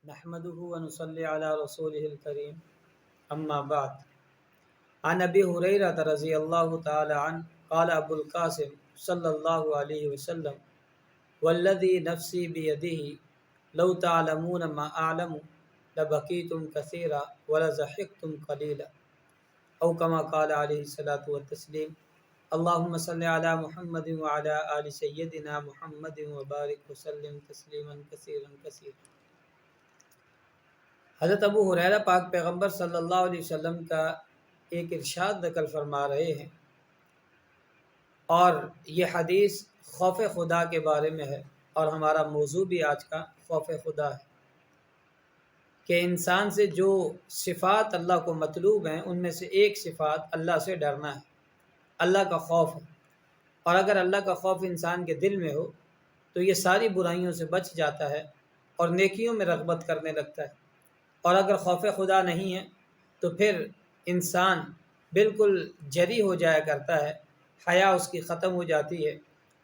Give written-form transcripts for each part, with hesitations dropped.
نحمده ونصلي على رسوله الكريم اما بعد عن ابي هريره رضي الله تعالى عنه قال ابو القاسم صلى الله عليه وسلم والذي نفسي بيده لو تعلمون ما اعلم لبكيتم كثيرا ولضحكتم قليلا او كما قال عليه الصلاه والتسليم اللهم صل على محمد وعلى ال سيدنا محمد وبارك وسلم تسلیما كثيرا كثيرا۔ حضرت ابو ہریرہ پاک پیغمبر صلی اللہ علیہ وسلم کا ایک ارشاد نقل فرما رہے ہیں، اور یہ حدیث خوف خدا کے بارے میں ہے، اور ہمارا موضوع بھی آج کا خوف خدا ہے کہ انسان سے جو صفات اللہ کو مطلوب ہیں ان میں سے ایک صفات اللہ سے ڈرنا ہے، اللہ کا خوف ہے۔ اور اگر اللہ کا خوف انسان کے دل میں ہو تو یہ ساری برائیوں سے بچ جاتا ہے اور نیکیوں میں رغبت کرنے لگتا ہے، اور اگر خوف خدا نہیں ہے تو پھر انسان بالکل جری ہو جایا کرتا ہے، حیا اس کی ختم ہو جاتی ہے،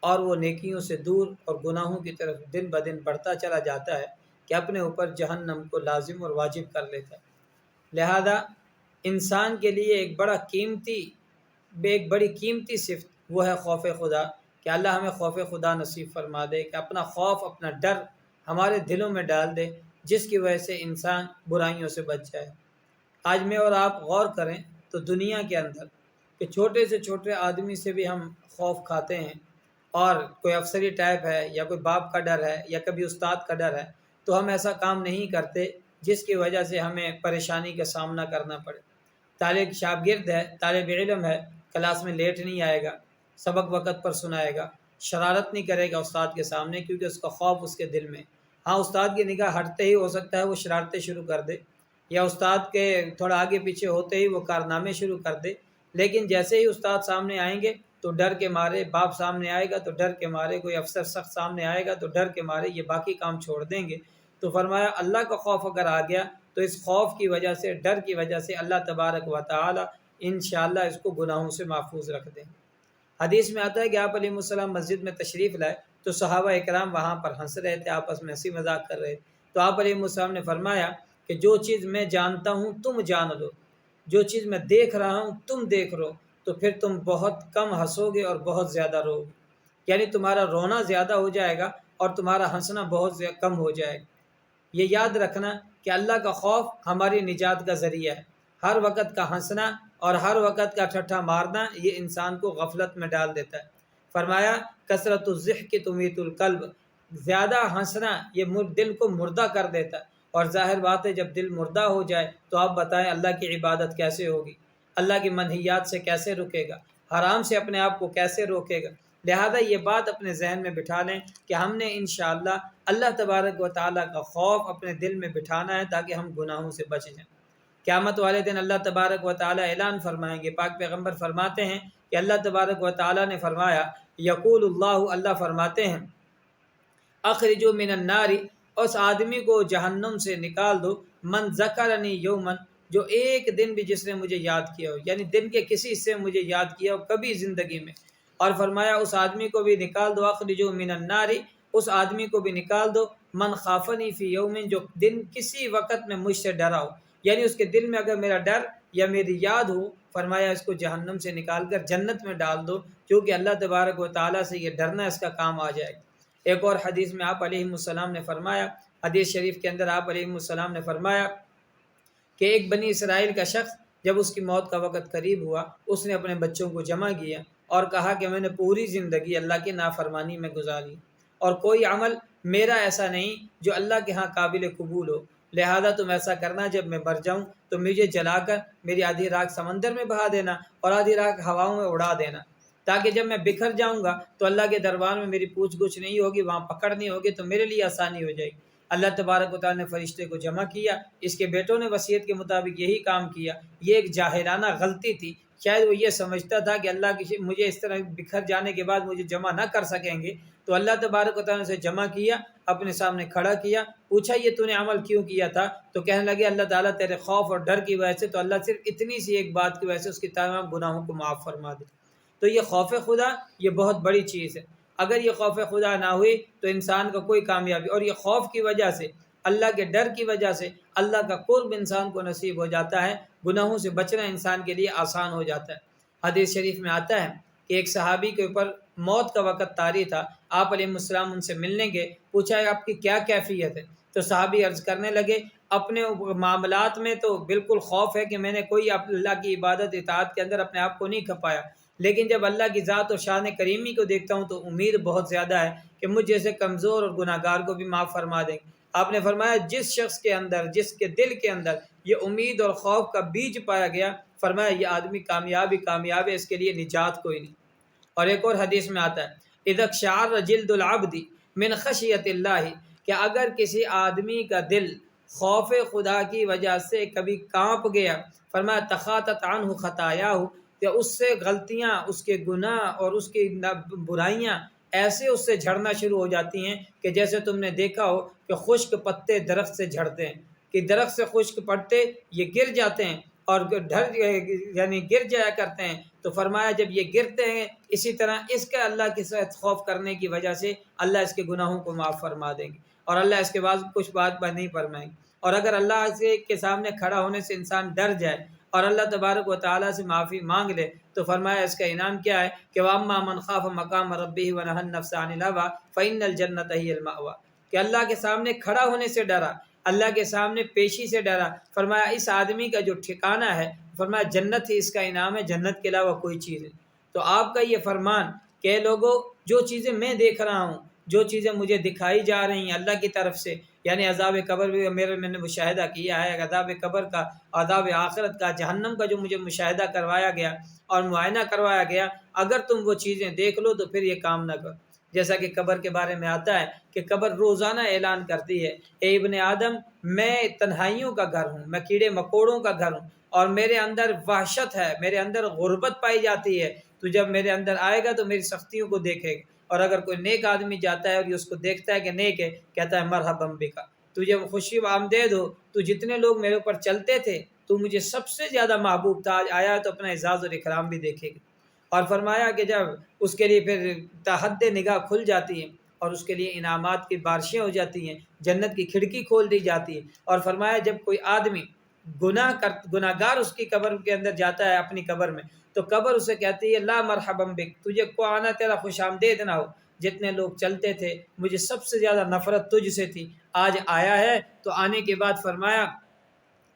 اور وہ نیکیوں سے دور اور گناہوں کی طرف دن بدن بڑھتا چلا جاتا ہے کہ اپنے اوپر جہنم کو لازم اور واجب کر لیتا ہے۔ لہذا انسان کے لیے ایک بڑی قیمتی صفت وہ ہے خوف خدا، کہ اللہ ہمیں خوف خدا نصیب فرما دے، کہ اپنا خوف اپنا ڈر ہمارے دلوں میں ڈال دے، جس کی وجہ سے انسان برائیوں سے بچ جائے۔ آج میں اور آپ غور کریں تو دنیا کے اندر کہ چھوٹے سے چھوٹے آدمی سے بھی ہم خوف کھاتے ہیں، اور کوئی افسری ٹائپ ہے یا کوئی باپ کا ڈر ہے یا کبھی استاد کا ڈر ہے تو ہم ایسا کام نہیں کرتے جس کی وجہ سے ہمیں پریشانی کا سامنا کرنا پڑے۔ طالب شاگرد ہے، طالب علم ہے، کلاس میں لیٹ نہیں آئے گا، سبق وقت پر سنائے گا، شرارت نہیں کرے گا استاد کے سامنے، کیونکہ اس کا خوف اس کے دل میں۔ ہاں، استاد کی نگاہ ہٹتے ہی ہو سکتا ہے وہ شرارتیں شروع کر دے، یا استاد کے تھوڑا آگے پیچھے ہوتے ہی وہ کارنامے شروع کر دے، لیکن جیسے ہی استاد سامنے آئیں گے تو ڈر کے مارے، باپ سامنے آئے گا تو ڈر کے مارے، کوئی افسر سخت سامنے آئے گا تو ڈر کے مارے یہ باقی کام چھوڑ دیں گے۔ تو فرمایا اللہ کا خوف اگر آ گیا تو اس خوف کی وجہ سے، ڈر کی وجہ سے اللہ تبارک و تعالی انشاءاللہ اس کو گناہوں سے محفوظ رکھ دیں۔ حدیث میں آتا ہے کہ آپ علیہ السلام مسجد میں تشریف لائے تو صحابہ اکرام وہاں پر ہنس رہے تھے، آپس میں ہنسی مذاق کر رہے، تو آپ علیہ السلام نے فرمایا کہ جو چیز میں جانتا ہوں تم جان لو، جو چیز میں دیکھ رہا ہوں تم دیکھ لو، تو پھر تم بہت کم ہنسو گے اور بہت زیادہ رو گے، یعنی تمہارا رونا زیادہ ہو جائے گا اور تمہارا ہنسنا بہت کم ہو جائے گا۔ یہ یاد رکھنا کہ اللہ کا خوف ہماری نجات کا ذریعہ ہے۔ ہر وقت کا ہنسنا اور ہر وقت کا ٹھٹھا مارنا یہ انسان کو غفلت میں ڈال دیتا ہے۔ فرمایا کثرت الضحک تمیت القلب، زیادہ ہنسنا یہ دل کو مردہ کر دیتا ہے، اور ظاہر بات ہے جب دل مردہ ہو جائے تو آپ بتائیں اللہ کی عبادت کیسے ہوگی، اللہ کی منہیات سے کیسے رکے گا، حرام سے اپنے آپ کو کیسے روکے گا۔ لہذا یہ بات اپنے ذہن میں بٹھا لیں کہ ہم نے انشاءاللہ اللہ تبارک و تعالیٰ کا خوف اپنے دل میں بٹھانا ہے تاکہ ہم گناہوں سے بچ جائیں۔ قیامت والے دن اللہ تبارک و تعالیٰ اعلان فرمائیں گے، پاک پیغمبر فرماتے ہیں کہ اللہ تبارک و تعالیٰ نے فرمایا، یقول اللہ فرماتے ہیں اخرجوا من النار، اس آدمی کو جہنم سے نکال دو، من ذکرنی یومن، جو ایک دن بھی جس نے مجھے یاد کیا ہو، یعنی دن کے کسی حصے میں مجھے یاد کیا ہو کبھی زندگی میں، اور فرمایا اس آدمی کو بھی نکال دو، اخرجوا من النار، اس آدمی کو بھی نکال دو، من خافنی فی یومن، جو دن کسی وقت میں مجھ سے ڈرا ہو، یعنی اس کے دل میں اگر میرا ڈر یا میری یاد ہو، فرمایا اس کو جہنم سے نکال کر جنت میں ڈال دو، کیونکہ اللہ تبارک و تعالیٰ سے یہ ڈرنا اس کا کام آ جائے گا۔ ایک اور حدیث میں آپ علیہ السلام نے فرمایا، حدیث شریف کے اندر آپ علیہ السلام نے فرمایا کہ ایک بنی اسرائیل کا شخص جب اس کی موت کا وقت قریب ہوا، اس نے اپنے بچوں کو جمع کیا اور کہا کہ میں نے پوری زندگی اللہ کی نافرمانی میں گزاری، اور کوئی عمل میرا ایسا نہیں جو اللہ کے ہاں قابل قبول ہو، لہذا تم ایسا کرنا جب میں مر جاؤں تو مجھے جلا کر میری آدھی راکھ سمندر میں بہا دینا اور آدھی راکھ ہواؤں میں اڑا دینا، تاکہ جب میں بکھر جاؤں گا تو اللہ کے دربار میں میری پوچھ گچھ نہیں ہوگی، وہاں پکڑ نہیں ہوگی تو میرے لیے آسانی ہو جائے گی۔ اللہ تبارک و تعالیٰ نے فرشتے کو جمع کیا، اس کے بیٹوں نے وصیت کے مطابق یہی کام کیا۔ یہ ایک جاہلانہ غلطی تھی، شاید وہ یہ سمجھتا تھا کہ اللہ کی مجھے اس طرح بکھر جانے کے بعد مجھے جمع نہ کر سکیں گے، تو اللہ تبارک و تعالیٰ نے اسے جمع کیا، اپنے سامنے کھڑا کیا، پوچھا یہ تو نے عمل کیوں کیا تھا؟ تو کہنے لگے اللہ تعالیٰ تیرے خوف اور ڈر کی وجہ سے، تو اللہ صرف اتنی سی ایک بات کی وجہ سے اس کی تمام گناہوں کو معاف فرما دے۔ تو یہ خوف خدا یہ بہت بڑی چیز ہے۔ اگر یہ خوف خدا نہ ہوئی تو انسان کا کوئی کامیابی، اور یہ خوف کی وجہ سے اللہ کے ڈر کی وجہ سے اللہ کا قرب انسان کو نصیب ہو جاتا ہے، گناہوں سے بچنا انسان کے لیے آسان ہو جاتا ہے۔ حدیث شریف میں آتا ہے کہ ایک صحابی کے اوپر موت کا وقت طاری تھا، آپ علیہ السلام ان سے ملنے گئے، پوچھا ہے آپ کی کیا کیفیت ہے؟ تو صحابی عرض کرنے لگے اپنے معاملات میں تو بالکل خوف ہے کہ میں نے کوئی اللہ کی عبادت اطاعت کے اندر اپنے آپ کو نہیں کھپایا، لیکن جب اللہ کی ذات اور شان کریمی کو دیکھتا ہوں تو امید بہت زیادہ ہے کہ مجھ جیسے کمزور اور گناہ گار کو بھی معاف فرما دیں گے۔ آپ نے فرمایا جس شخص کے اندر، جس کے دل کے اندر یہ امید اور خوف کا بیج پایا گیا، فرمایا یہ آدمی کامیاب ہے، اس کے لیے نجات کوئی نہیں۔ اور ایک اور حدیث میں آتا ہے اذا اقشعر جلد العبد من خشیت اللہ، کہ اگر کسی آدمی کا دل خوف خدا کی وجہ سے کبھی کانپ گیا، فرمایا تخاطت عنہ خطایاہ، کہ اس سے غلطیاں، اس کے گناہ اور اس کی برائیاں ایسے اس سے جھڑنا شروع ہو جاتی ہیں کہ جیسے تم نے دیکھا ہو کہ خشک پتے درخت سے جھڑتے ہیں، کہ درخت سے خشک پتے یہ گر جاتے ہیں اور یعنی گر جایا کرتے ہیں، تو فرمایا جب یہ گرتے ہیں اسی طرح اس کا اللہ کے ساتھ خوف کرنے کی وجہ سے اللہ اس کے گناہوں کو معاف فرما دیں گے، اور اللہ اس کے بعد کچھ بات نہیں فرمائیں گے۔ اور اگر اللہ کے سامنے کھڑا ہونے سے انسان ڈر جائے اور اللہ تبارک و تعالیٰ سے معافی مانگ لے تو فرمایا اس کا انعام کیا ہے کہ وَأَمَّا مَنْ خَافَ مَقَامَ رَبِّهِ وَنَهَى النَّفْسَ عَنِ الْهَوَىٰ فَإِنَّ الْجَنَّةَ هِيَ الْمَأْوَىٰ، کہ اللہ کے سامنے کھڑا ہونے سے ڈرا، اللہ کے سامنے پیشی سے ڈرا، فرمایا اس آدمی کا جو ٹھکانہ ہے، فرمایا جنت ہی اس کا انعام ہے، جنت کے علاوہ کوئی چیز نہیں۔ تو آپ کا یہ فرمان کہ لوگوں جو چیزیں میں دیکھ رہا ہوں، جو چیزیں مجھے دکھائی جا رہی ہیں اللہ کی طرف سے، یعنی عذاب قبر بھی میں نے مشاہدہ کیا ہے، عذاب قبر کا، عذاب آخرت کا، جہنم کا جو مجھے مشاہدہ کروایا گیا اور معائنہ کروایا گیا، اگر تم وہ چیزیں دیکھ لو تو پھر یہ کام نہ کرو۔ جیسا کہ قبر کے بارے میں آتا ہے کہ قبر روزانہ اعلان کرتی ہے اے ابن آدم میں تنہائیوں کا گھر ہوں، میں کیڑے مکوڑوں کا گھر ہوں، اور میرے اندر وحشت ہے، میرے اندر غربت پائی جاتی ہے، تو جب میرے اندر آئے گا تو میری سختیوں کو دیکھے گا۔ اور اگر کوئی نیک آدمی جاتا ہے اور یہ اس کو دیکھتا ہے کہ نیک ہے، کہتا ہے مرحبا بک، تجھے خوشی آمدید ہو، تو جتنے لوگ میرے اوپر چلتے تھے تو مجھے سب سے زیادہ محبوب تھا، آج آیا تو اپنا اعزاز اور اکرام بھی دیکھے گا۔ اور فرمایا کہ جب اس کے لیے پھر تحد نگاہ کھل جاتی ہے اور اس کے لیے انعامات کی بارشیں ہو جاتی ہیں، جنت کی کھڑکی کھول دی جاتی ہے، اور فرمایا جب کوئی آدمی گناہ گار اس کی قبر کے اندر جاتا ہے اپنی قبر میں، تو قبر اسے کہتی ہے لا مرحبا بک، تجھے کو آنا تیرا خوش آمدید نہ ہو، جتنے لوگ چلتے تھے مجھے سب سے زیادہ نفرت تجھ سے تھی، آج آیا ہے تو آنے کے بعد فرمایا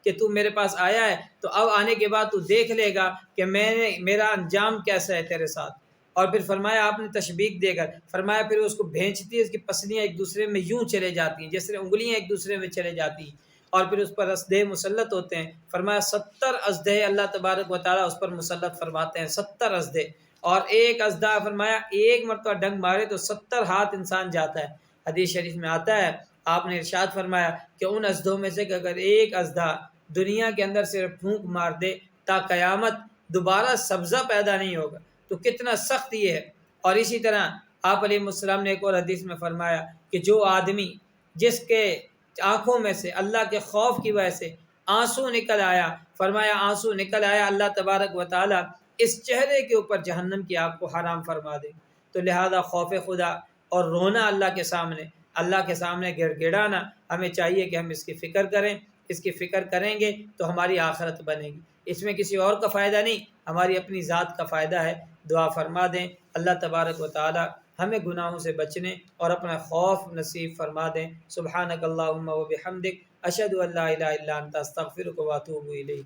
کہ تو میرے پاس آیا ہے تو اب آنے کے بعد تو دیکھ لے گا کہ میرا انجام کیسا ہے تیرے ساتھ۔ اور پھر فرمایا آپ نے تشبیہ دے کر فرمایا پھر اس کو بھینچتی ہے، اس کی پسلیاں ایک دوسرے میں یوں چلے جاتی ہیں جیسے انگلیاں ایک دوسرے میں چلے جاتی ہیں، اور پھر اس پر اسدے مسلط ہوتے ہیں، فرمایا 70 اسدے اللہ تبارک و تعالیٰ اس پر مسلط فرماتے ہیں، 70 اسدے، اور ایک اسدہ فرمایا ایک مرتبہ ڈنگ مارے تو 70 ہاتھ انسان جاتا ہے۔ حدیث شریف میں آتا ہے آپ نے ارشاد فرمایا کہ ان اسدوں میں سے کہ اگر ایک اسدہ دنیا کے اندر صرف پھونک مار دے تا قیامت دوبارہ سبزہ پیدا نہیں ہوگا، تو کتنا سخت یہ ہے۔ اور اسی طرح آپ علیہ السلام نے ایک اور حدیث میں فرمایا کہ جو آدمی جس کے آنکھوں میں سے اللہ کے خوف کی وجہ سے آنسو نکل آیا، فرمایا آنسو نکل آیا، اللہ تبارک و تعالیٰ اس چہرے کے اوپر جہنم کی آگ کو حرام فرما دے۔ تو لہذا خوف خدا اور رونا اللہ کے سامنے گڑ گڑانا، ہمیں چاہیے کہ ہم اس کی فکر کریں، اس کی فکر کریں گے تو ہماری آخرت بنے گی، اس میں کسی اور کا فائدہ نہیں، ہماری اپنی ذات کا فائدہ ہے۔ دعا فرما دیں اللہ تبارک و تعالی ہمیں گناہوں سے بچنے اور اپنا خوف نصیب فرما دیں۔ سبحانک اللہم و بحمدک، اشہد ان لا الہ الا انت، استغفرک و اتوب الیک۔